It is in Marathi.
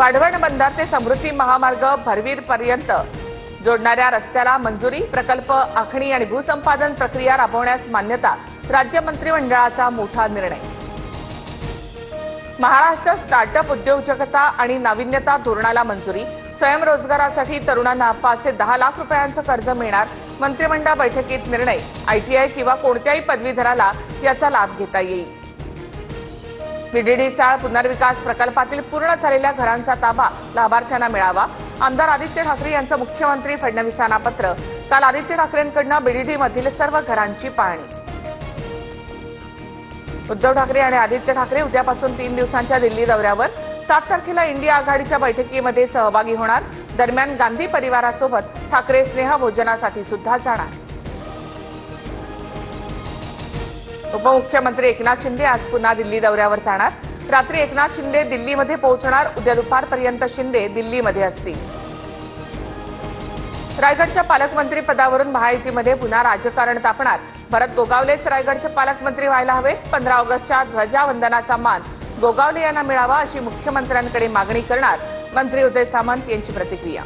वाढवण बंदर ते समृद्धी महामार्ग भरवीर पर्यंत जोडणाऱ्या रस्त्याला मंजुरी, प्रकल्प आखणी आणि भूसंपादन प्रक्रिया राबवण्यास मान्यता. राज्य मंत्रिमंडळाचा मोठा निर्णय. महाराष्ट्र स्टार्टअप उद्योजकता आणि नाविन्यता धोरणाला मंजुरी. स्वयंरोजगारासाठी तरुणांना 5 ते 10 लाख रुपयांचं कर्ज मिळणार. मंत्रिमंडळ बैठकीत निर्णय. आयटीआय किंवा कोणत्याही पदवीधराला याचा लाभ घेता येईल. बीडीडी चाळ पुनर्विकास प्रकल्पातील पूर्ण झालेल्या घरांचा ताबा लाभार्थ्यांना मिळावा. आमदार आदित्य ठाकरे यांचं मुख्यमंत्री फडणवीसांना पत्र. काल आदित्य ठाकरेंकडून बीडीडीमधील सर्व घरांची पाहणी. उद्धव ठाकरे आणि आदित्य ठाकरे उद्यापासून 3 दिवसांच्या दिल्ली दौऱ्यावर. 7 तारखेला इंडिया आघाडीच्या बैठकीमध्ये सहभागी होणार. दरम्यान गांधी परिवारासोबत ठाकरे स्नेहभोजनासाठी सुद्धा जाणार. उपमुख्यमंत्री एकनाथ शिंदे आज पुन्हा दिल्ली दौऱ्यावर जाणार. रात्री एकनाथ शिंदे दिल्लीमध्ये पोहोचणार. उद्या दुपारपर्यंत शिंदे दिल्लीमध्ये असतील. रायगडच्या पालकमंत्री पदावरून महायुतीमध्ये पुन्हा राजकारण तापणार. भरत गोगावलेच रायगडचे पालकमंत्री व्हायला हवेत. 15 ऑगस्टच्या ध्वजावंदनाचा मान गोगावले यांना मिळावा अशी मुख्यमंत्र्यांकडे मागणी करणार. मंत्री उदय सामंत यांची प्रतिक्रिया.